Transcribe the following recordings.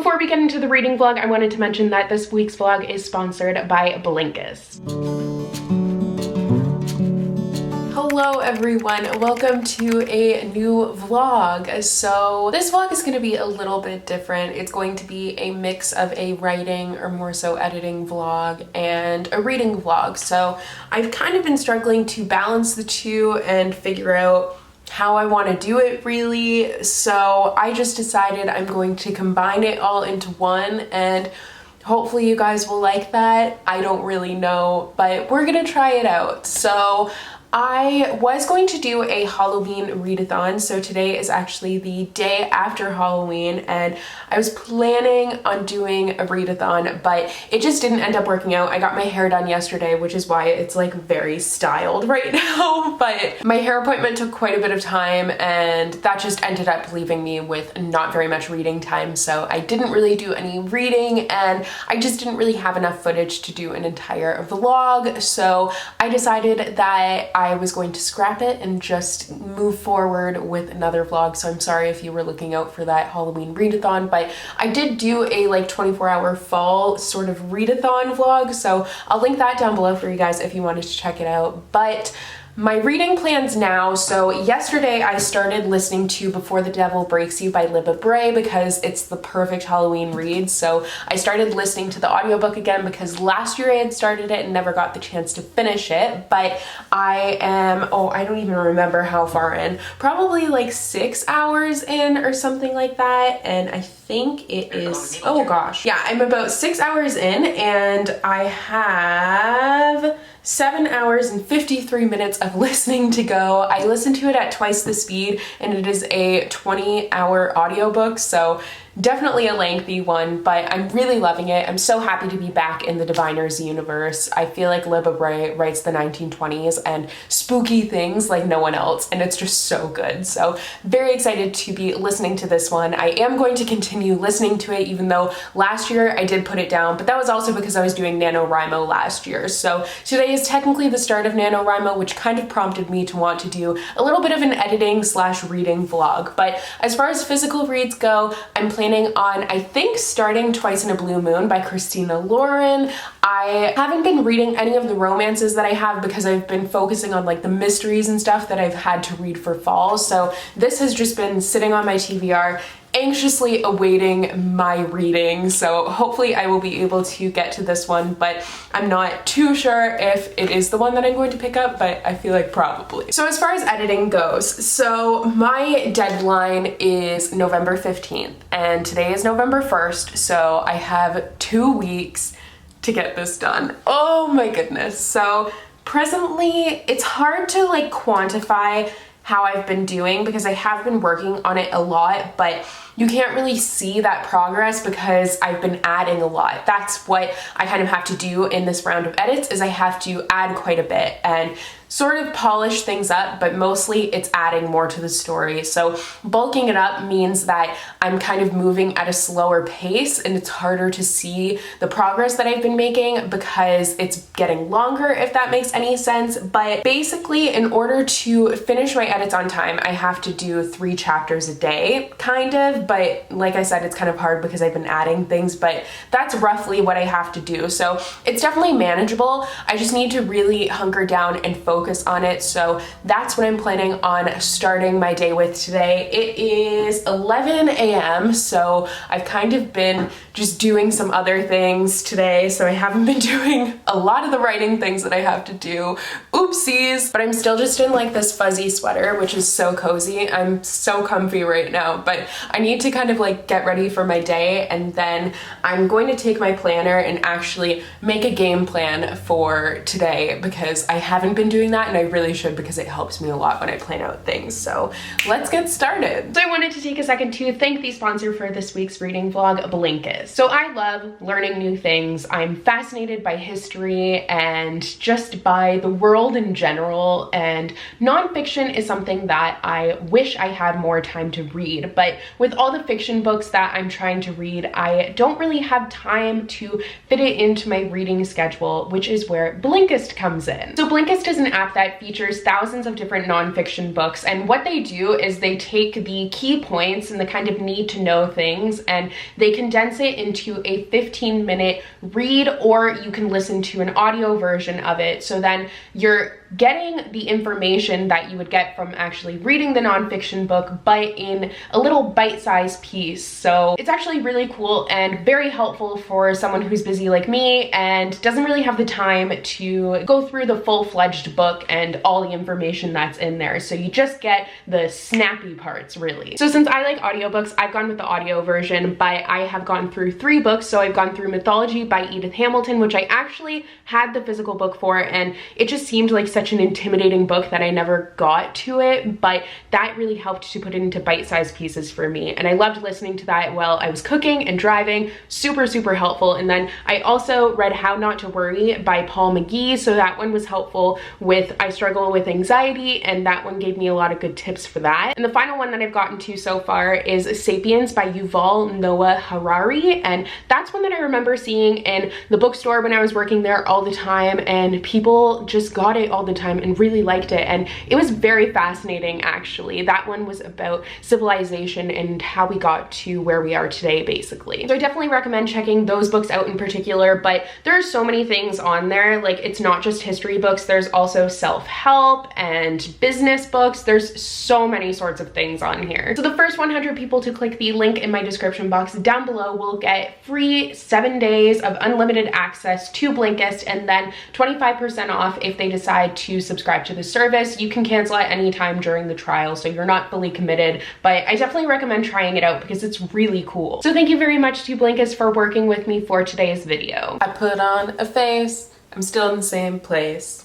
Before we get into the reading vlog, I wanted to mention that this week's vlog is sponsored by Blinkist. Hello everyone, welcome to a new vlog. So this vlog is going to be a little bit different. It's going to be a mix of a writing or more so editing vlog and a reading vlog. So I've kind of been struggling to balance the two and figure out how I want to do it really. So I just decided I'm going to combine it all into one, and hopefully you guys will like that. I don't really know, but we're gonna try it out. So I was going to do a Halloween readathon, so today is actually the day after Halloween, and I was planning on doing a readathon, but it just didn't end up working out. I got my hair done yesterday, which is why it's like very styled right now, but my hair appointment took quite a bit of time, and that just ended up leaving me with not very much reading time, so I didn't really do any reading, and I just didn't really have enough footage to do an entire vlog, so I decided that I was going to scrap it and just move forward with another vlog. So I'm sorry if you were looking out for that Halloween readathon, but I did do a like 24-hour fall sort of readathon vlog, so I'll link that down below for you guys if you wanted to check it out. But my reading plans now, so yesterday I started listening to Before the Devil Breaks You by LeBlanc because it's the perfect Halloween read. So I started listening to the audiobook again because last year I had started it and never got the chance to finish it, but I am, I don't even remember how far in, probably like 6 hours in or something like that, and I think it is, oh gosh, yeah, I'm about 6 hours in, and I have 7 hours and 53 minutes of listening to go. I listened to it at twice the speed, and it is a 20-hour audiobook, so definitely a lengthy one, but I'm really loving it. I'm so happy to be back in the Diviners universe. I feel like LeBlanc writes the 1920s and spooky things like no one else, and it's just so good. So very excited to be listening to this one. I am going to continue listening to it, even though last year I did put it down, but that was also because I was doing NaNoWriMo last year. So today is technically the start of NaNoWriMo, which kind of prompted me to want to do a little bit of an editing / reading vlog. But as far as physical reads go, I'm planning on, I think, starting Twice in a Blue Moon by Christina Lauren. I haven't been reading any of the romances that I have because I've been focusing on like the mysteries and stuff that I've had to read for fall. So this has just been sitting on my TBR, anxiously awaiting my reading. So hopefully I will be able to get to this one, but I'm not too sure if it is the one that I'm going to pick up, but I feel like probably. So as far as editing goes, so my deadline is November 15th and today is November 1st, so I have 2 weeks to get this done. Oh my goodness. So presently it's hard to like quantify how I've been doing because I have been working on it a lot, but you can't really see that progress because I've been adding a lot. That's what I kind of have to do in this round of edits, is I have to add quite a bit and sort of polish things up, but mostly it's adding more to the story. So bulking it up means that I'm kind of moving at a slower pace, and it's harder to see the progress that I've been making because it's getting longer, if that makes any sense. But basically, in order to finish my edits on time, I have to do 3 chapters a day, kind of. But like I said, it's kind of hard because I've been adding things, but that's roughly what I have to do. So it's definitely manageable. I just need to really hunker down and focus on it. So that's what I'm planning on starting my day with today. It is 11 a.m. so I've kind of been just doing some other things today, so I haven't been doing a lot of the writing things that I have to do. Oopsies. But I'm still just in like this fuzzy sweater, which is so cozy. I'm so comfy right now, but I need to kind of like get ready for my day, and then I'm going to take my planner and actually make a game plan for today because I haven't been doing that, and I really should because it helps me a lot when I plan out things. So let's get started. So I wanted to take a second to thank the sponsor for this week's reading vlog, Blinkist. So I love learning new things. I'm fascinated by history and just by the world in general, and nonfiction is something that I wish I had more time to read, but with all the fiction books that I'm trying to read, I don't really have time to fit it into my reading schedule, which is where Blinkist comes in. So Blinkist is an app that features thousands of different nonfiction books, and what they do is they take the key points and the kind of need to know things and they condense it into a 15-minute read, or you can listen to an audio version of it. So then you're getting the information that you would get from actually reading the nonfiction book, but in a little bite-sized piece. So it's actually really cool and very helpful for someone who's busy like me and doesn't really have the time to go through the full-fledged book and all the information that's in there. So you just get the snappy parts, really. So since I like audiobooks, I've gone with the audio version, but I have gone through 3 books. So I've gone through Mythology by Edith Hamilton, which I actually had the physical book for, and it just seemed like such an intimidating book that I never got to it, but that really helped to put it into bite-sized pieces for me. And I loved listening to that while I was cooking and driving. Super, super helpful. And then I also read How Not to Worry by Paul McGee. So that one was helpful with I struggle with anxiety, and that one gave me a lot of good tips for that. And the final one that I've gotten to so far is Sapiens by Yuval Noah Harari. And that's one that I remember seeing in the bookstore when I was working there all the time, and people just got it all the time and really liked it, and it was very fascinating actually. That one was about civilization and how we got to where we are today, basically. So I definitely recommend checking those books out in particular, but there are so many things on there. Like, it's not just history books, there's also self-help and business books. There's so many sorts of things on here. So the first 100 people to click the link in my description box down below will get free 7 days of unlimited access to Blinkist, and then 25% off if they decide to subscribe to the service. You can cancel at any time during the trial, so you're not fully committed, but I definitely recommend trying it out because it's really cool. So thank you very much to Blinkist for working with me for today's video. I put on a face, I'm still in the same place.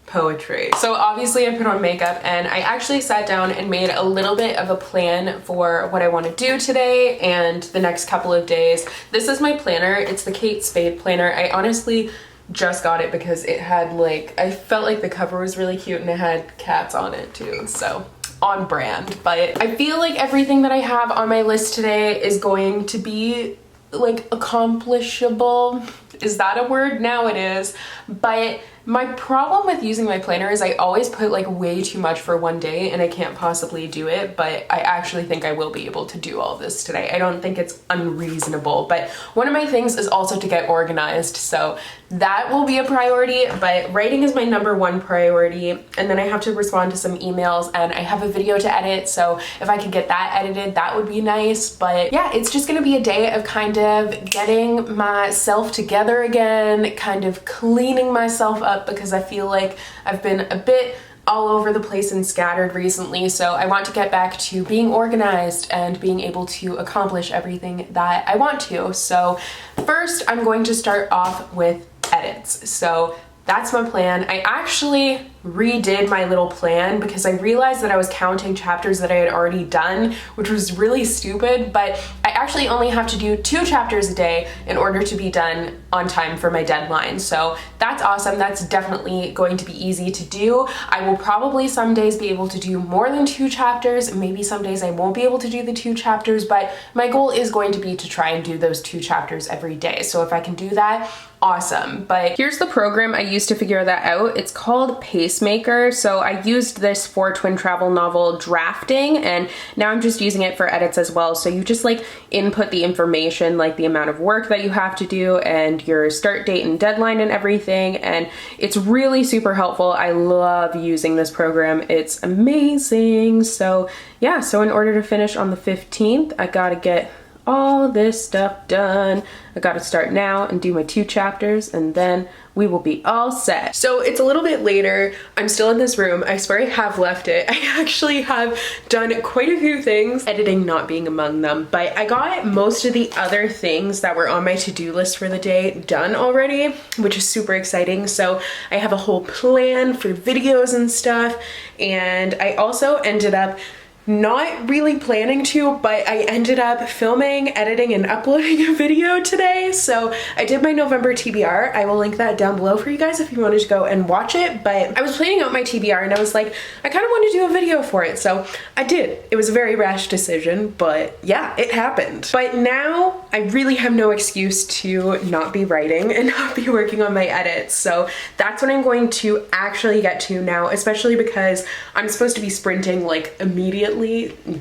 Poetry. So obviously I put on makeup, and I actually sat down and made a little bit of a plan for what I want to do today and the next couple of days. This is my planner. It's the Kate Spade planner. I honestly just got it because it had, like, I felt like the cover was really cute and it had cats on it too, so on brand. But I feel like everything that I have on my list today is going to be like accomplishable. Is that a word? Now it is. But my problem with using my planner is I always put like way too much for one day and I can't possibly do it, but I actually think I will be able to do all this today. I don't think it's unreasonable, but one of my things is also to get organized, so that will be a priority, but writing is my #1 priority, and then I have to respond to some emails and I have a video to edit, so if I could get that edited, that would be nice. But yeah, it's just gonna be a day of kind of getting myself together again, kind of cleaning myself up, because I feel like I've been a bit all over the place and scattered recently, so I want to get back to being organized and being able to accomplish everything that I want to. So first, I'm going to start off with edits. So that's my plan. I actually redid my little plan because I realized that I was counting chapters that I had already done, which was really stupid, but I actually only have to do 2 chapters a day in order to be done on time for my deadline. So that's awesome. That's definitely going to be easy to do. I will probably some days be able to do more than 2 chapters. Maybe some days I won't be able to do the 2 chapters, but my goal is going to be to try and do those 2 chapters every day. So if I can do that, awesome. But here's the program I used to figure that out. It's called Pacemaker. So I used this for twin travel novel drafting, and now I'm just using it for edits as well. So you just like input the information, like the amount of work that you have to do and your start date and deadline and everything, and it's really super helpful. I love using this program. It's amazing. So yeah, so in order to finish on the 15th, I gotta get all this stuff done. I gotta start now and do my 2 chapters, and then we will be all set. So it's a little bit later. I'm still in this room. I swear I have left it. I actually have done quite a few things, editing not being among them, but I got most of the other things that were on my to-do list for the day done already, which is super exciting. So I have a whole plan for videos and stuff, and I also ended up not really planning to, but I ended up filming, editing, and uploading a video today. So I did my November TBR. I will link that down below for you guys if you wanted to go and watch it. But I was planning out my TBR and I was like, I kind of want to do a video for it. So I did. It was a very rash decision, but yeah, it happened. But now I really have no excuse to not be writing and not be working on my edits. So that's what I'm going to actually get to now, especially because I'm supposed to be sprinting like immediately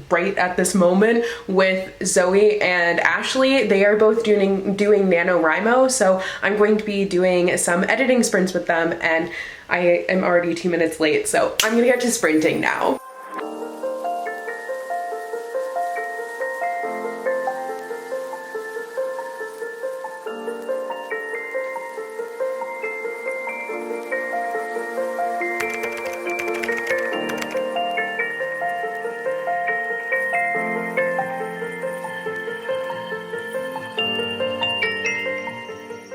right at this moment with Zoe and Ashley. They are both doing NaNoWriMo, so I'm going to be doing some editing sprints with them, and I am already 2 minutes late, so I'm gonna get to sprinting now.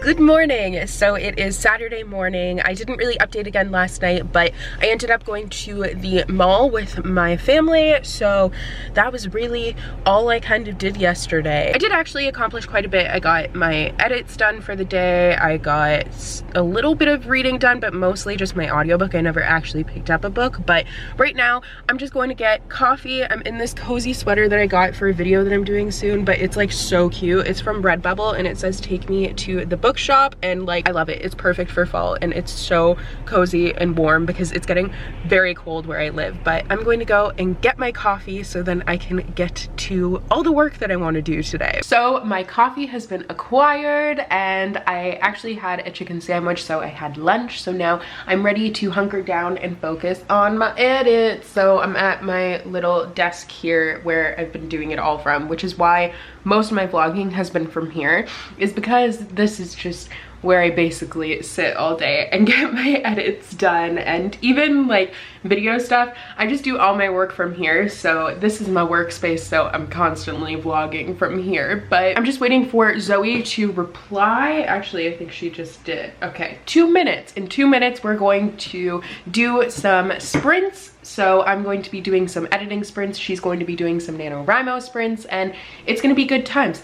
Good morning. So it is Saturday morning. I didn't really update again last night, but I ended up going to the mall with my family, so that was really all I kind of did yesterday. I did actually accomplish quite a bit. I got my edits done for the day. I got a little bit of reading done, but mostly just my audiobook. I never actually picked up a book, but right now I'm just going to get coffee. I'm in this cozy sweater that I got for a video that I'm doing soon, but it's like so cute. It's from Redbubble and it says take me to the bookshop, and like I love it. It's perfect for fall and it's so cozy and warm because it's getting very cold where I live. But I'm going to go and get my coffee so then I can get to all the work that I want to do today. So my coffee has been acquired and I actually had a chicken sandwich, so I had lunch. So now I'm ready to hunker down and focus on my edits. So I'm at my little desk here where I've been doing it all from, which is why most of my vlogging has been from here, is because this is just where I basically sit all day and get my edits done, and even like video stuff, I just do all my work from here. So this is my workspace, so I'm constantly vlogging from here. But I'm just waiting for Zoe to reply. Actually, I think she just did. Okay, 2 minutes. In 2 minutes we're going to do some sprints. So I'm going to be doing some editing sprints, she's going to be doing some NaNoWriMo sprints, and it's gonna be good times.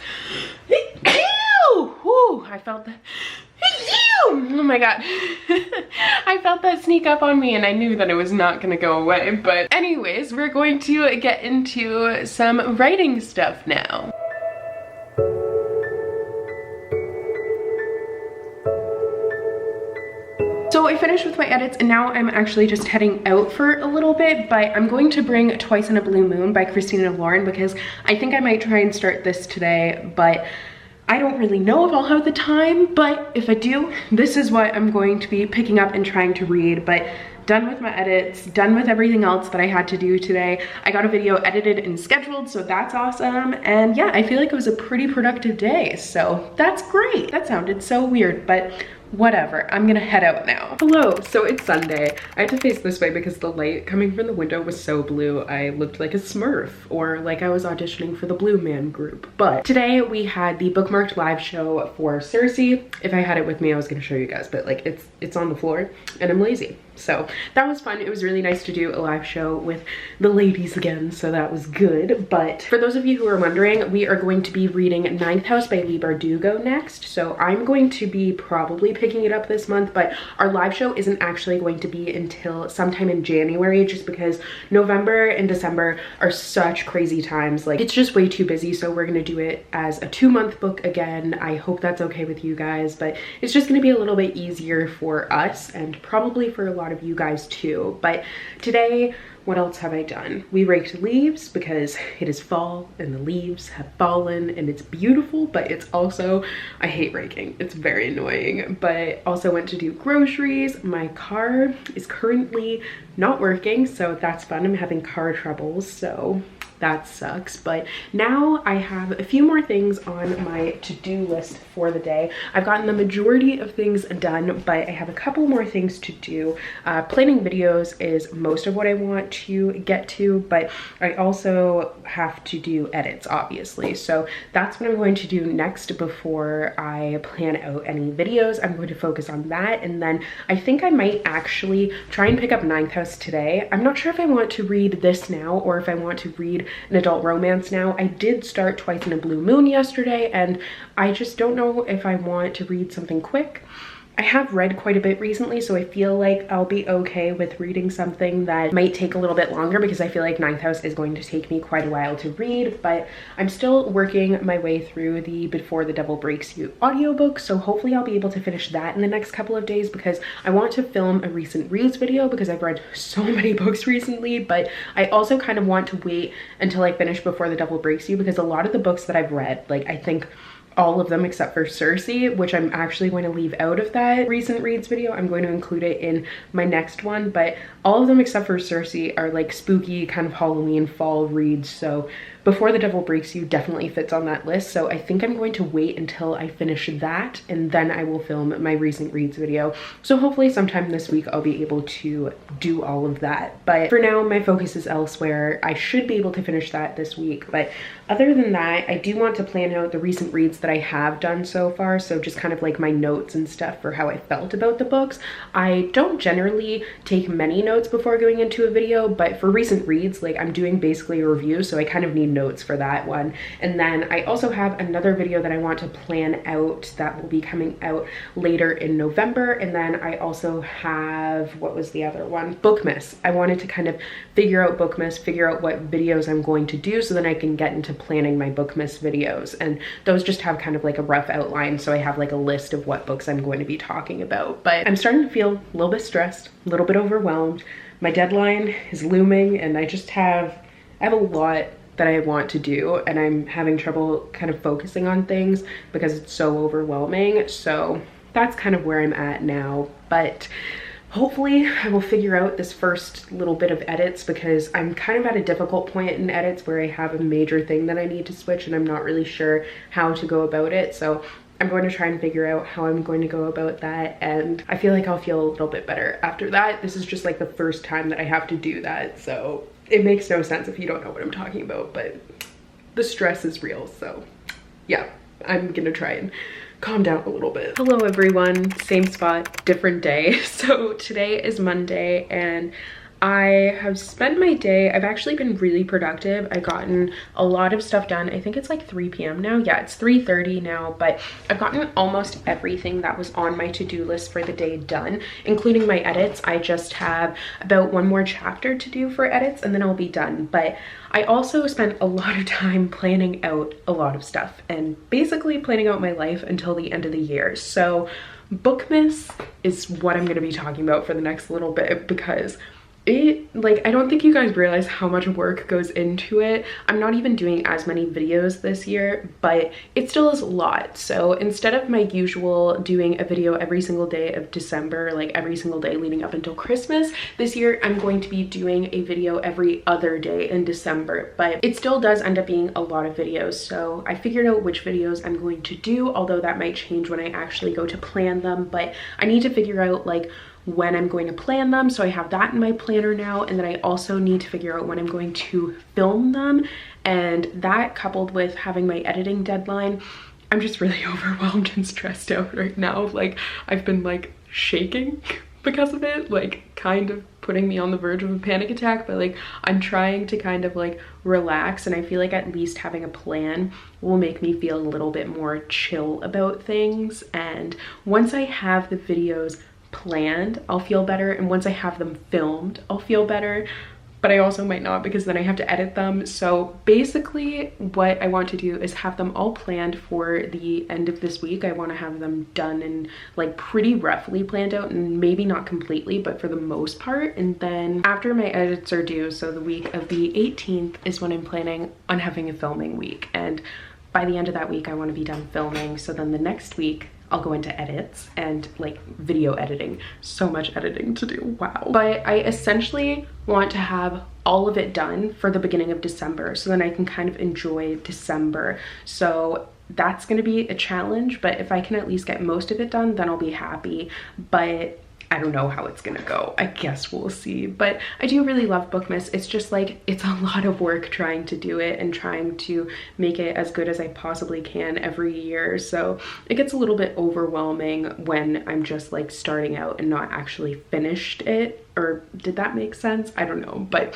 Whew, I felt that. Oh my god. I felt that sneak up on me and I knew that it was not gonna go away. But anyways, we're going to get into some writing stuff now. So I finished with my edits and now I'm actually just heading out for a little bit, but I'm going to bring Twice in a Blue Moon by Christina Lauren because I think I might try and start this today, but I don't really know if I'll have the time. But if I do, this is what I'm going to be picking up and trying to read. But done with my edits, done with everything else that I had to do today. I got a video edited and scheduled, so that's awesome. And yeah, I feel like it was a pretty productive day, so that's great. That sounded so weird, but whatever, I'm gonna head out now. Hello, so it's Sunday. I had to face this way because the light coming from the window was so blue. I looked like a Smurf, or like I was auditioning for the Blue Man group. But today we had the Bookmarked live show for Cersei. If I had it with me, I was gonna show you guys, but like it's on the floor and I'm lazy. So that was fun. It was really nice to do a live show with the ladies again, so that was good. But for those of you who are wondering, we are going to be reading Ninth House by Leigh Bardugo next. So I'm going to be probably picking it up this month, but our live show isn't actually going to be until sometime in January, just because November and December are such crazy times. Like, it's just way too busy, so we're gonna do it as a 2-month book again. I hope that's okay with you guys, but it's just gonna be a little bit easier for us and probably for a lot of you guys too. But today, what else have I done? We raked leaves because it is fall and the leaves have fallen and it's beautiful, but it's also, I hate raking. It's very annoying. But also went to do groceries. My car is currently not working, so that's fun. I'm having car troubles, so that sucks. But now I have a few more things on my to-do list for the day. I've gotten the majority of things done, but I have a couple more things to do. Planning videos is most of what I want to get to, but I also have to do edits, obviously. So that's what I'm going to do next before I plan out any videos. I'm going to focus on that, and then I think I might actually try and pick up Ninth House today. I'm not sure if I want to read this now or if I want to read an adult romance now. I did start Twice in a Blue Moon yesterday, and I just don't know if I want to read something quick. I have read quite a bit recently, so I feel like I'll be okay with reading something that might take a little bit longer, because I feel like Ninth House is going to take me quite a while to read. But I'm still working my way through the Before the Devil Breaks You audiobook, so hopefully I'll be able to finish that in the next couple of days, because I want to film a recent reads video because I've read so many books recently. But I also kind of want to wait until I finish Before the Devil Breaks You, because a lot of the books that I've read, like I think all of them except for Circe, which I'm actually going to leave out of that recent reads video. I'm going to include it in my next one, but all of them except for Circe are like spooky kind of Halloween fall reads. So Before the Devil Breaks You definitely fits on that list. So I think I'm going to wait until I finish that, and then I will film my recent reads video. So hopefully sometime this week I'll be able to do all of that. But for now, my focus is elsewhere. I should be able to finish that this week. But other than that, I do want to plan out the recent reads that I have done so far. So just kind of like my notes and stuff for how I felt about the books. I don't generally take many notes before going into a video, but for recent reads, like I'm doing basically a review, so I kind of need notes for that one. And then I also have another video that I want to plan out that will be coming out later in November. And then I also have, what was the other one? Bookmas. I wanted to kind of figure out Bookmas, figure out what videos I'm going to do, so then I can get into planning my Bookmas videos. And those just have kind of like a rough outline, so I have like a list of what books I'm going to be talking about. But I'm starting to feel a little bit stressed, a little bit overwhelmed. My deadline is looming, and I have a lot that I want to do, and I'm having trouble kind of focusing on things because it's so overwhelming. So that's kind of where I'm at now. But hopefully I will figure out this first little bit of edits, because I'm kind of at a difficult point in edits where I have a major thing that I need to switch and I'm not really sure how to go about it. So I'm going to try and figure out how I'm going to go about that, and I feel like I'll feel a little bit better after that. This is just like the first time that I have to do that, so it makes no sense if you don't know what I'm talking about, but the stress is real. So yeah, I'm gonna try and calm down a little bit. Hello everyone, same spot, different day. So today is Monday, and I have spent my day, I've actually been really productive. I've gotten a lot of stuff done. I think it's like 3 p.m. now. Yeah, it's 3:30 now, but I've gotten almost everything that was on my to-do list for the day done, including my edits. I just have about one more chapter to do for edits, and then I'll be done. But I also spent a lot of time planning out a lot of stuff, and basically planning out my life until the end of the year. So Bookmas is what I'm gonna be talking about for the next little bit, because I don't think you guys realize how much work goes into it. I'm not even doing as many videos this year, but it still is a lot. So instead of my usual doing a video every single day of December, like every single day leading up until Christmas, this year I'm going to be doing a video every other day in December. But it still does end up being a lot of videos. So I figured out which videos I'm going to do, although that might change when I actually go to plan them. But I need to figure out like when I'm going to plan them, so I have that in my planner now. And then I also need to figure out when I'm going to film them, and that coupled with having my editing deadline, I'm just really overwhelmed and stressed out right now. Like I've been like shaking because of it, like kind of putting me on the verge of a panic attack. But like I'm trying to kind of like relax, and I feel like at least having a plan will make me feel a little bit more chill about things. And once I have the videos planned, I'll feel better, and once I have them filmed, I'll feel better. But I also might not, because then I have to edit them. So basically what I want to do is have them all planned for the end of this week. I want to have them done and like pretty roughly planned out, and maybe not completely, but for the most part. And then after my edits are due, so the week of the 18th is when I'm planning on having a filming week, and by the end of that week I want to be done filming. So then the next week I'll go into edits and like video editing. So much editing to do, wow. But I essentially want to have all of it done for the beginning of December, so then I can kind of enjoy December. So that's going to be a challenge, but if I can at least get most of it done, then I'll be happy. But I don't know how it's gonna go. I guess we'll see. But I do really love Bookmas. It's just like, it's a lot of work trying to do it and trying to make it as good as I possibly can every year. So it gets a little bit overwhelming when I'm just like starting out and not actually finished it. Or did that make sense? I don't know. But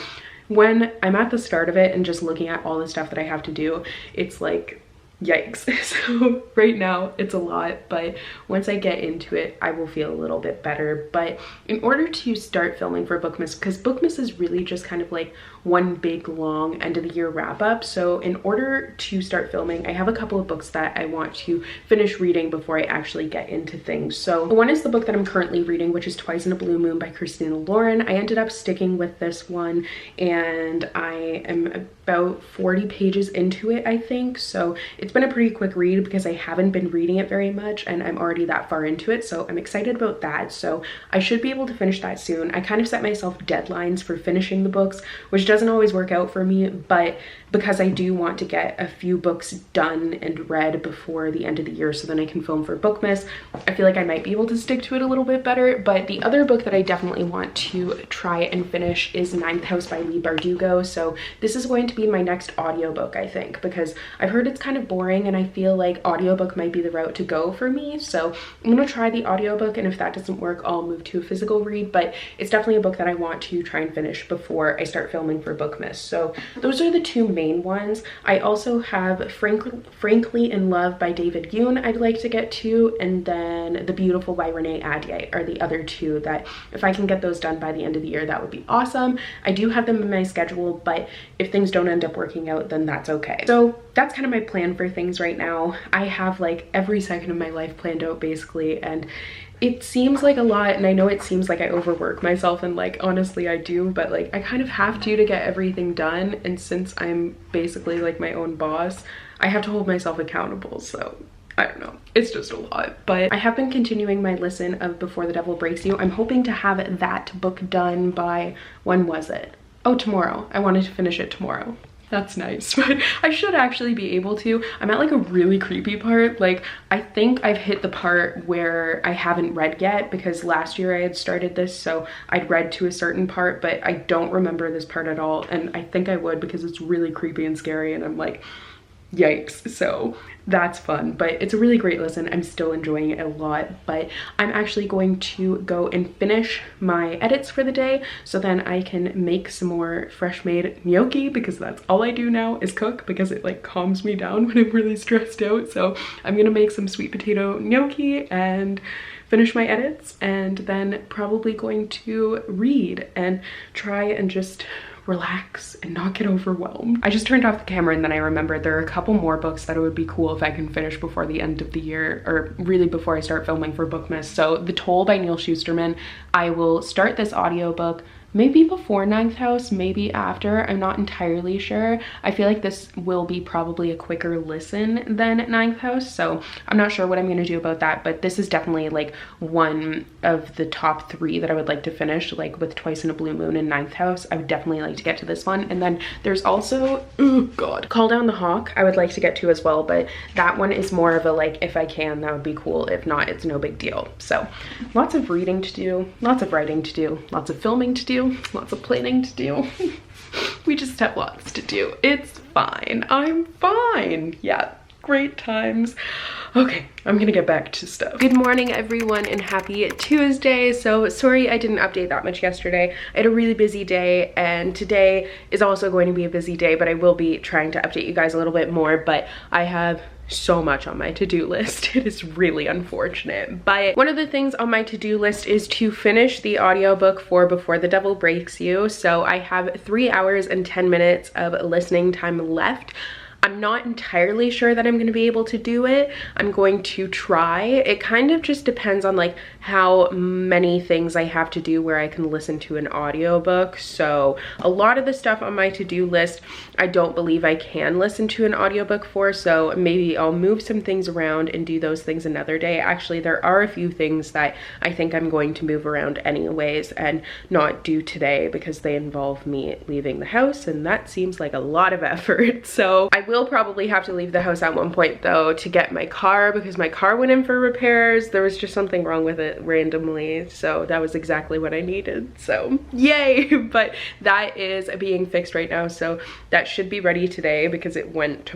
when I'm at the start of it and just looking at all the stuff that I have to do, it's like, yikes. So right now it's a lot, but once I get into it, I will feel a little bit better. But in order to start filming for Bookmas, because Bookmas is really just kind of like one big long end of the year wrap up. So in order to start filming, I have a couple of books that I want to finish reading before I actually get into things. So one is the book that I'm currently reading, which is Twice in a Blue Moon by Christina Lauren. I ended up sticking with this one and I am about 40 pages into it, I think. So it's been a pretty quick read because I haven't been reading it very much and I'm already that far into it. So I'm excited about that. So I should be able to finish that soon. I kind of set myself deadlines for finishing the books, which doesn't always work out for me, but because I do want to get a few books done and read before the end of the year so then I can film for Bookmas, I feel like I might be able to stick to it a little bit better. But the other book that I definitely want to try and finish is Ninth House by Leigh Bardugo. So this is going to be my next audiobook, I think, because I've heard it's kind of boring and I feel like audiobook might be the route to go for me. So I'm gonna try the audiobook, and if that doesn't work, I'll move to a physical read. But it's definitely a book that I want to try and finish before I start filming for Bookmas. So those are the two main ones. I also have Frankly in Love by David Yoon I'd like to get to, and then The Beautiful by Renee Ahdieh are the other two that if I can get those done by the end of the year, that would be awesome. I do have them in my schedule, but if things don't end up working out, then that's okay. So that's kind of my plan for things right now. I have like every second of my life planned out basically, and it seems like a lot, and I know it seems like I overwork myself, and like honestly I do, but like I kind of have to get everything done. And since I'm basically like my own boss, I have to hold myself accountable. So I don't know, it's just a lot. But I have been continuing my listen of Before the Devil Breaks You. I'm hoping to have that book done by, when was it? Oh, tomorrow. I wanted to finish it tomorrow. That's nice, but I should actually be able to. I'm at like a really creepy part. Like I think I've hit the part where I haven't read yet, because last year I had started this, so I'd read to a certain part, but I don't remember this part at all. And I think I would, because it's really creepy and scary and I'm like, yikes. So that's fun, but it's a really great listen. I'm still enjoying it a lot. But I'm actually going to go and finish my edits for the day so then I can make some more fresh made gnocchi, because that's all I do now is cook, because it like calms me down when I'm really stressed out. So I'm gonna make some sweet potato gnocchi and finish my edits, and then probably going to read and try and just relax and not get overwhelmed. I just turned off the camera and then I remembered there are a couple more books that it would be cool if I can finish before the end of the year, or really before I start filming for Bookmas. So The Toll by Neil Shusterman, I will start this audiobook maybe before Ninth House, maybe after, I'm not entirely sure. I feel like this will be probably a quicker listen than Ninth House, so I'm not sure what I'm gonna do about that, but this is definitely like one of the top 3 that I would like to finish, like with Twice in a Blue Moon and Ninth House. I would definitely like to get to this one. And then there's also, oh god, Call Down the Hawk I would like to get to as well, but that one is more of a like, if I can, that would be cool. If not, it's no big deal. So lots of reading to do, lots of writing to do, lots of filming to do, lots of planning to do. We just have lots to do. It's fine. I'm fine. Yeah, great times. Okay, I'm gonna get back to stuff. Good morning, everyone, and happy Tuesday. So sorry I didn't update that much yesterday. I had a really busy day, and today is also going to be a busy day, but I will be trying to update you guys a little bit more. But I have so much on my to-do list. It is really unfortunate. But one of the things on my to-do list is to finish the audiobook for Before the Devil Breaks You. So I have 3 hours and 10 minutes of listening time left. I'm not entirely sure that I'm going to be able to do it. I'm going to try. It kind of just depends on like how many things I have to do where I can listen to an audiobook. So a lot of the stuff on my to-do list, I don't believe I can listen to an audiobook for, so maybe I'll move some things around and do those things another day. Actually, there are a few things that I think I'm going to move around anyways and not do today because they involve me leaving the house, and that seems like a lot of effort. So I will probably have to leave the house at one point though to get my car, because my car went in for repairs. There was just something wrong with it randomly, so that was exactly what I needed, so yay. But that is being fixed right now, so that should be ready today because it went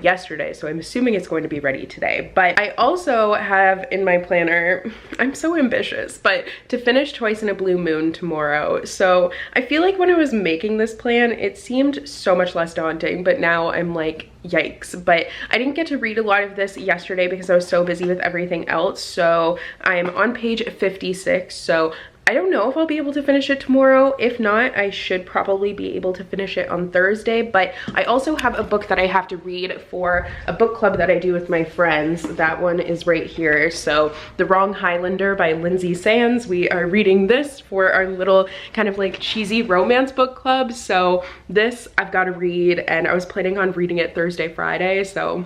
yesterday, so I'm assuming it's going to be ready today. But I also have in my planner, I'm so ambitious, but to finish Twice in a Blue Moon tomorrow. So I feel like when I was making this plan, it seemed so much less daunting, but now I'm like, yikes. But I didn't get to read a lot of this yesterday because I was so busy with everything else. So I'm on page 56, so I don't know if I'll be able to finish it tomorrow. If not, I should probably be able to finish it on Thursday. But I also have a book that I have to read for a book club that I do with my friends. That one is right here. So The Wrong Highlander by Lindsay Sands. We are reading this for our little kind of like cheesy romance book club. So this I've got to read, and I was planning on reading it Thursday, Friday. So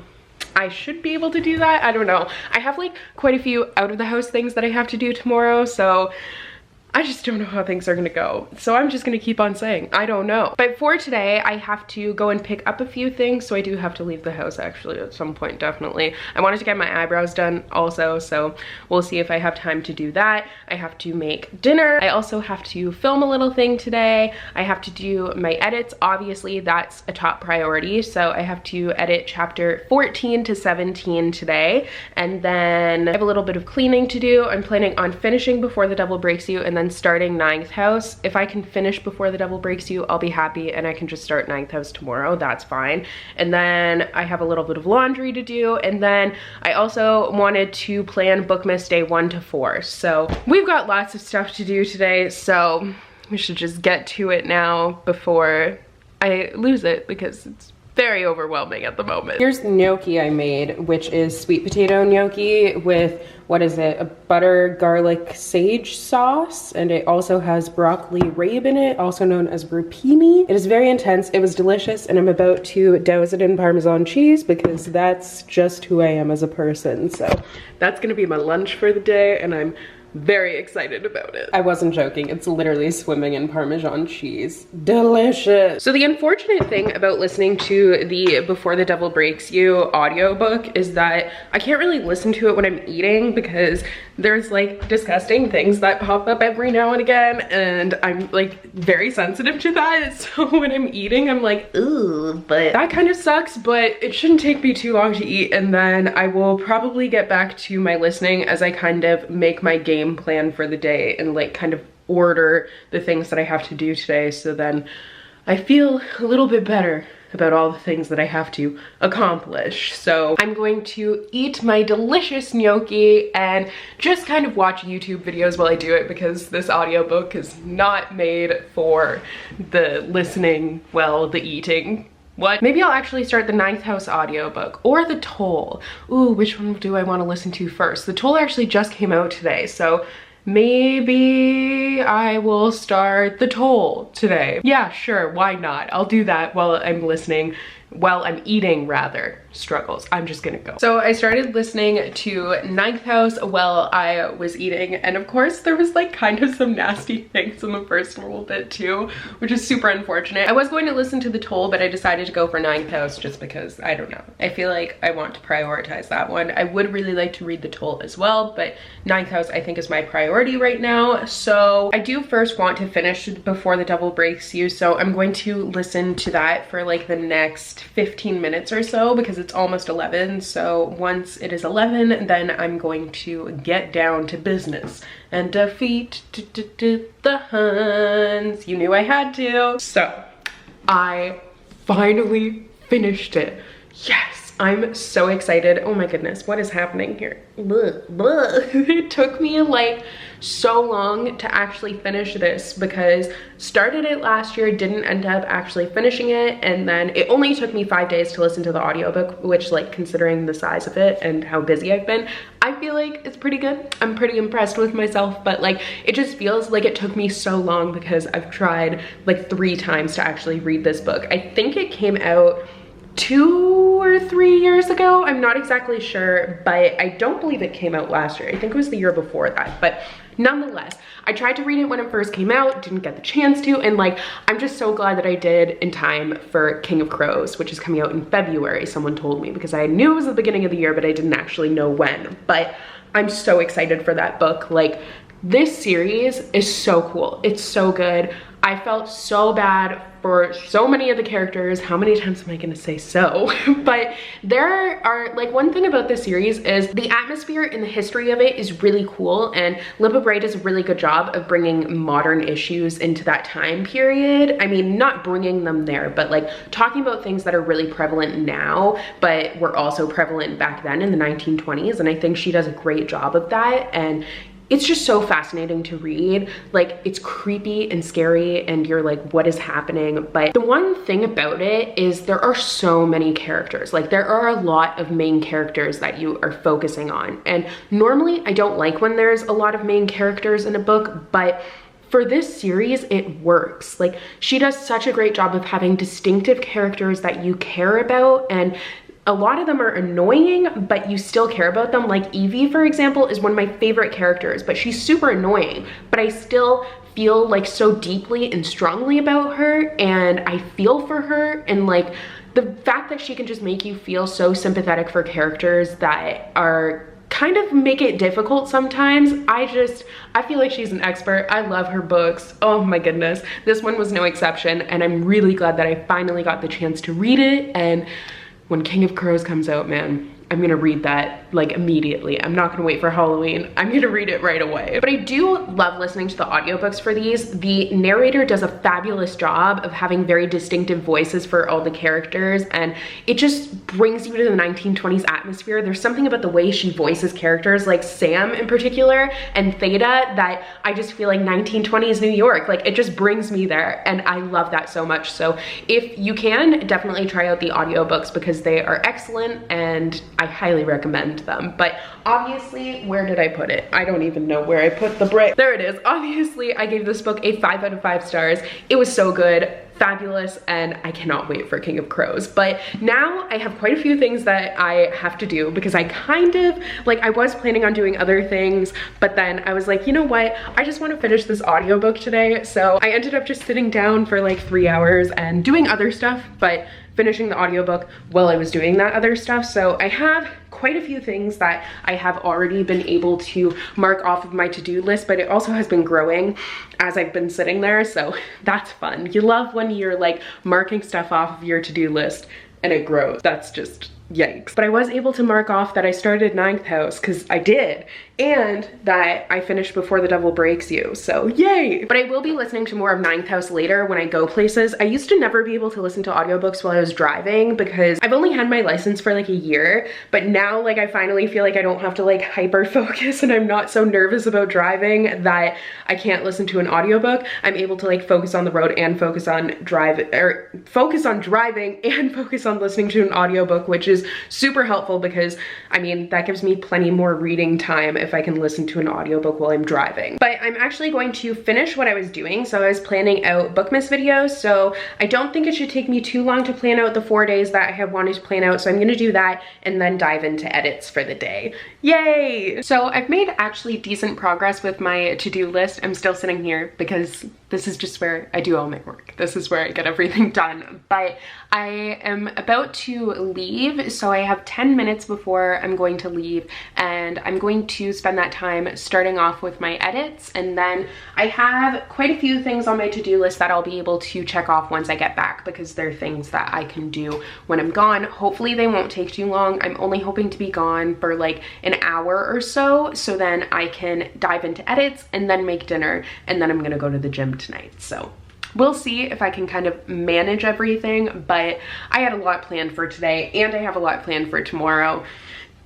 I should be able to do that. I don't know. I have like quite a few out of the house things that I have to do tomorrow. So I just don't know how things are gonna go. So I'm just gonna keep on saying, I don't know. But for today, I have to go and pick up a few things. So I do have to leave the house actually at some point, definitely. I wanted to get my eyebrows done also, so we'll see if I have time to do that. I have to make dinner. I also have to film a little thing today. I have to do my edits. Obviously, that's a top priority. So I have to edit chapter 14 to 17 today. And then I have a little bit of cleaning to do. I'm planning on finishing Before the Devil Breaks You and then starting Ninth House. If I can finish Before the Devil Breaks You, I'll be happy, and I can just start Ninth House tomorrow. That's fine. And then I have a little bit of laundry to do, and then I also wanted to plan Bookmas day 1 to 4. So we've got lots of stuff to do today, so we should just get to it now before I lose it, because it's very overwhelming at the moment. Here's the gnocchi I made, which is sweet potato gnocchi with, what is it, a butter garlic sage sauce, and it also has broccoli rabe in it, also known as rapini. It is very intense, it was delicious, and I'm about to douse it in Parmesan cheese because that's just who I am as a person. So that's gonna be my lunch for the day, and I'm very excited about it. I wasn't joking, it's literally swimming in Parmesan cheese. Delicious. So the unfortunate thing about listening to the Before the Devil Breaks You audiobook is that I can't really listen to it when I'm eating because there's like disgusting things that pop up every now and again, and I'm like very sensitive to that. So when I'm eating, I'm like, ooh, but that kind of sucks, but it shouldn't take me too long to eat, and then I will probably get back to my listening as I kind of make my game plan for the day and like kind of order the things that I have to do today, so then I feel a little bit better about all the things that I have to accomplish. So I'm going to eat my delicious gnocchi and just kind of watch YouTube videos while I do it, because this audiobook is not made for the listening while the eating. What? Maybe I'll actually start the Ninth House audiobook or the Toll. Ooh, which one do I want to listen to first? The Toll actually just came out today, so maybe I will start the Toll today. Yeah, sure, why not? I'll do that while I'm listening, while I'm eating rather. Struggles. I'm just gonna go. So I started listening to Ninth House while I was eating, and of course there was like kind of some nasty things in the first little bit too, which is super unfortunate. I was going to listen to the Toll, but I decided to go for Ninth House just because, I don't know, I feel like I want to prioritize that one. I would really like to read the Toll as well, but Ninth House I think is my priority right now. So I do first want to finish Before the Devil Breaks You, so I'm going to listen to that for like the next 15 minutes or so, because it's almost 11. So once it is 11, then I'm going to get down to business and defeat the Huns. You knew I had to. So I finally finished it. Yes, I'm so excited. Oh my goodness, what is happening here? It took me like so long to actually finish this because started it last year, didn't end up actually finishing it, and then it only took me 5 days to listen to the audiobook, which, like, considering the size of it and how busy I've been, I feel like it's pretty good. I'm pretty impressed with myself, but like it just feels like it took me so long because I've tried like 3 times to actually read this book. I think it came out 2 or 3 years ago. I'm not exactly sure, but I don't believe it came out last year. I think it was the year before that, but nonetheless, I tried to read it when it first came out, didn't get the chance to, and like, I'm just so glad that I did in time for King of Crows, which is coming out in February, someone told me, because I knew it was the beginning of the year, but I didn't actually know when. But I'm so excited for that book. Like, this series is so cool. It's so good. I felt so bad for so many of the characters. How many times am I gonna say so? But there are, like, one thing about this series is the atmosphere and the history of it is really cool, and Libba Bray does a really good job of bringing modern issues into that time period. I mean, not bringing them there, but like talking about things that are really prevalent now, but were also prevalent back then in the 1920s. And I think she does a great job of that. And it's just so fascinating to read. Like, it's creepy and scary and you're like, what is happening? But the one thing about it is there are so many characters. Like, there are a lot of main characters that you are focusing on. And normally I don't like when there's a lot of main characters in a book, but for this series, it works. Like, she does such a great job of having distinctive characters that you care about, and a lot of them are annoying, but you still care about them. Like Evie, for example, is one of my favorite characters, but she's super annoying, but I still feel like so deeply and strongly about her, and I feel for her. And like, the fact that she can just make you feel so sympathetic for characters that are kind of make it difficult sometimes. I feel like she's an expert. I love her books. Oh my goodness. This one was no exception, and I'm really glad that I finally got the chance to read it. And when King of Crows comes out, man, I'm gonna read that like immediately. I'm not gonna wait for Halloween. I'm gonna read it right away. But I do love listening to the audiobooks for these. The narrator does a fabulous job of having very distinctive voices for all the characters, and it just brings you to the 1920s atmosphere. There's something about the way she voices characters, like Sam in particular and Theta, that I just feel like 1920s New York. Like, it just brings me there, and I love that so much. So if you can, definitely try out the audiobooks because they are excellent, and I highly recommend them. But obviously, where did I put it? I don't even know where I put the brick. There it is. Obviously, I gave this book a 5 out of 5 stars. It was so good, fabulous, and I cannot wait for King of Crows. But now I have quite a few things that I have to do because I kind of, like, I was planning on doing other things, but then I was like, you know what? I just want to finish this audiobook today. So I ended up just sitting down for like 3 hours and doing other stuff, but finishing the audiobook while I was doing that other stuff. So I have quite a few things that I have already been able to mark off of my to-do list, but it also has been growing as I've been sitting there, so that's fun. You love when you're like marking stuff off of your to-do list and it grows. That's just yikes. But I was able to mark off that I started 9th house, because I did, and that I finished Before the Devil Breaks You, so yay. But I will be listening to more of 9th house later when I go places. I used to never be able to listen to audiobooks while I was driving because I've only had my license for like a year, but now like I finally feel like I don't have to like hyper focus, and I'm not so nervous about driving that I can't listen to an audiobook. I'm able to like focus on the road and focus on driving and focus on listening to an audiobook, which is super helpful because I mean, that gives me plenty more reading time if I can listen to an audiobook while I'm driving. But I'm actually going to finish what I was doing. So I was planning out Bookmas videos, so I don't think it should take me too long to plan out the 4 days that I have wanted to plan out. So I'm gonna do that and then dive into edits for the day. Yay! So I've made actually decent progress with my to-do list. I'm still sitting here because this is just where I do all my work. This is where I get everything done. But I am about to leave, so I have 10 minutes before I'm going to leave, and I'm going to spend that time starting off with my edits, and then I have quite a few things on my to-do list that I'll be able to check off once I get back, because they're things that I can do when I'm gone. Hopefully they won't take too long. I'm only hoping to be gone for like an hour or so then I can dive into edits and then make dinner, and then I'm gonna go to the gym tonight. So we'll see if I can kind of manage everything, but I had a lot planned for today and I have a lot planned for tomorrow.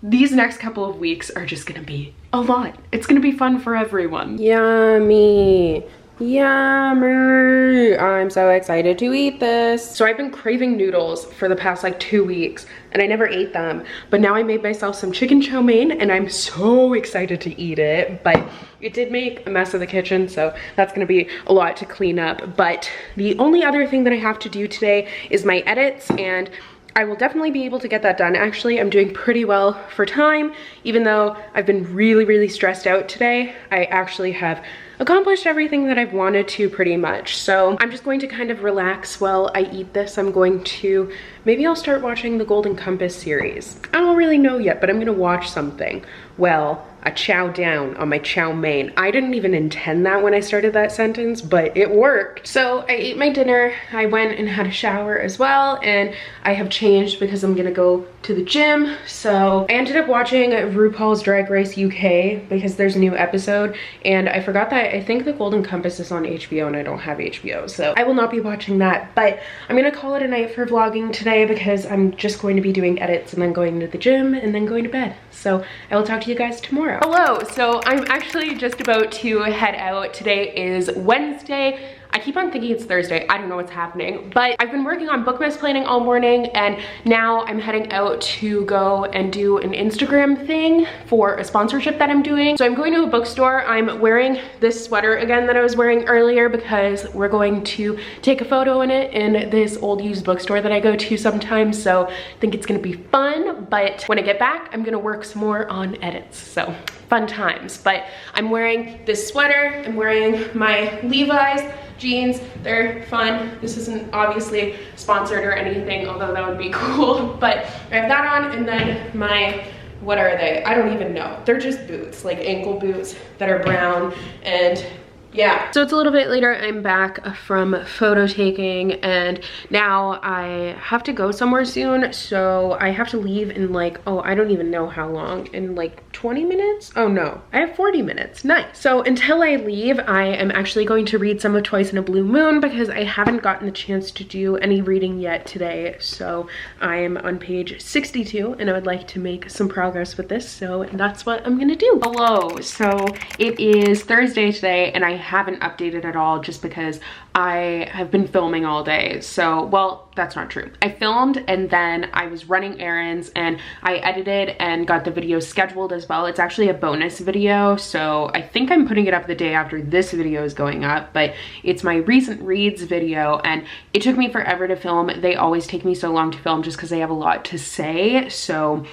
These next couple of weeks are just gonna be a lot. It's gonna be fun for everyone. Yummy. Yummy. I'm so excited to eat this. So I've been craving noodles for the past like 2 weeks and I never ate them, but now I made myself some chicken chow mein and I'm so excited to eat it, but it did make a mess of the kitchen, so that's gonna be a lot to clean up. But the only other thing that I have to do today is my edits, and I will definitely be able to get that done. Actually, I'm doing pretty well for time, even though I've been really stressed out today. I actually have accomplished everything that I've wanted to pretty much. So I'm just going to kind of relax while I eat this. I'm going to, maybe I'll start watching the Golden Compass series. I don't really know yet, but I'm gonna watch something. Well, a chow down on my chow mein. I didn't even intend that when I started that sentence, but it worked. So I ate my dinner, I went and had a shower as well, and I have changed because I'm gonna go to the gym. So I ended up watching RuPaul's Drag Race UK because there's a new episode, and I forgot that I think the Golden Compass is on HBO and I don't have HBO, so I will not be watching that. But I'm gonna call it a night for vlogging today because I'm just going to be doing edits and then going to the gym and then going to bed. So I will talk to you guys tomorrow. Hello, so I'm actually just about to head out. Today is Wednesday. I keep on thinking it's Thursday. I don't know what's happening, but I've been working on Bookmas planning all morning, and now I'm heading out to go and do an Instagram thing for a sponsorship that I'm doing. So I'm going to a bookstore. I'm wearing this sweater again that I was wearing earlier because we're going to take a photo in it in this old used bookstore that I go to sometimes. So I think it's gonna be fun, but when I get back, I'm gonna work some more on edits. So fun times. But I'm wearing this sweater, I'm wearing my Levi's jeans, they're fun. This isn't obviously sponsored or anything, although that would be cool, but I have that on, and then my, what are they? I don't even know. They're just boots, like ankle boots that are brown, and yeah. So it's a little bit later, I'm back from photo taking, and now I have to go somewhere soon, so I have to leave in like, oh, I don't even know how long, in like 20 minutes? Oh no, I have 40 minutes, nice. So until I leave, I am actually going to read some of Twice in a Blue Moon because I haven't gotten the chance to do any reading yet today. So I am on page 62 and I would like to make some progress with this, so that's what I'm gonna do. Hello, so it is Thursday today and I haven't updated at all just because I have been filming all day. So, well, that's not true. I filmed and then I was running errands and I edited and got the video scheduled as well. It's actually a bonus video, so I think I'm putting it up the day after this video is going up, but it's my recent reads video and it took me forever to film. They always take me so long to film just because they have a lot to say. So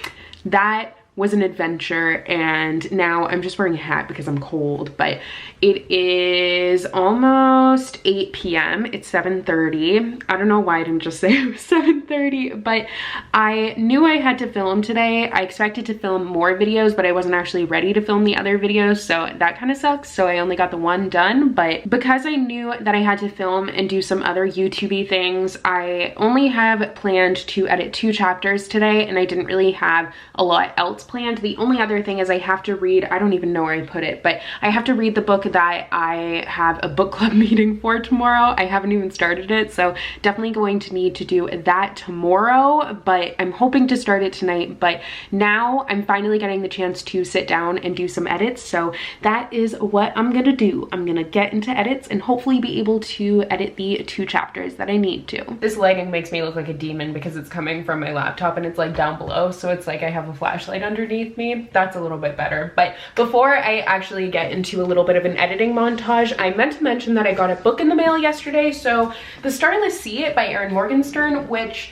that was an adventure, and now I'm just wearing a hat because I'm cold, but it is almost 8 p.m. It's 7:30. I don't know why I didn't just say it was 7:30, but I knew I had to film today. I expected to film more videos, but I wasn't actually ready to film the other videos, so that kind of sucks. So I only got the one done, but because I knew that I had to film and do some other YouTube-y things, I only have planned to edit 2 chapters today, and I didn't really have a lot else planned. The only other thing is I have to read, I don't even know where I put it, but I have to read the book that I have a book club meeting for tomorrow. I haven't even started it, so definitely going to need to do that tomorrow, but I'm hoping to start it tonight. But now I'm finally getting the chance to sit down and do some edits, so that is what I'm gonna do. I'm gonna get into edits and hopefully be able to edit the 2 chapters that I need to. This legging makes me look like a demon because it's coming from my laptop and it's like down below, so it's like I have a flashlight underneath me. That's a little bit better. But before I actually get into a little bit of an editing montage, I meant to mention that I got a book in the mail yesterday. So The Starless Sea It by Erin Morgenstern, which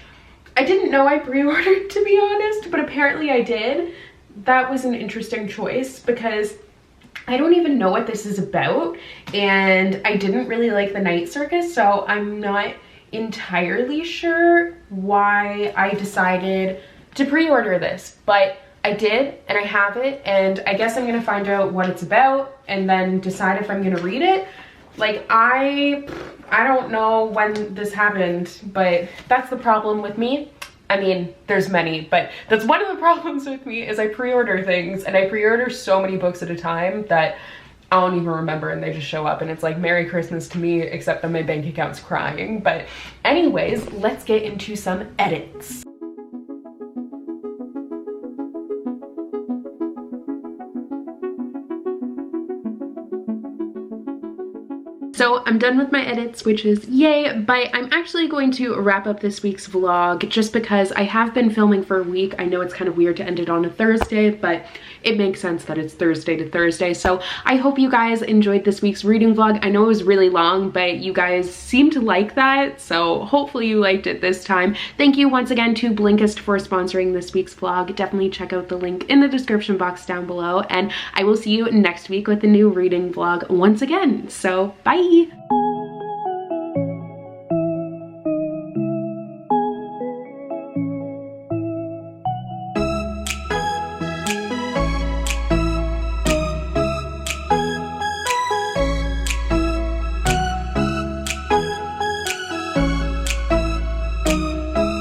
I didn't know I pre-ordered, to be honest, but apparently I did. That was an interesting choice because I don't even know what this is about, and I didn't really like The Night Circus, so I'm not entirely sure why I decided to pre-order this, but I did, and I have it, and I guess I'm gonna find out what it's about and then decide if I'm gonna read it. Like, I don't know when this happened, but that's the problem with me. I mean, there's many, but that's one of the problems with me is I pre-order things, and I pre-order so many books at a time that I don't even remember, and they just show up and it's like Merry Christmas to me, except that my bank account's crying. But anyways, let's get into some edits. So I'm done with my edits, which is yay, but I'm actually going to wrap up this week's vlog just because I have been filming for a week. I know it's kind of weird to end it on a Thursday, but it makes sense that it's Thursday to Thursday. So I hope you guys enjoyed this week's reading vlog. I know it was really long, but you guys seem to like that, so hopefully you liked it this time. Thank you once again to Blinkist for sponsoring this week's vlog. Definitely check out the link in the description box down below, and I will see you next week with a new reading vlog once again. So bye!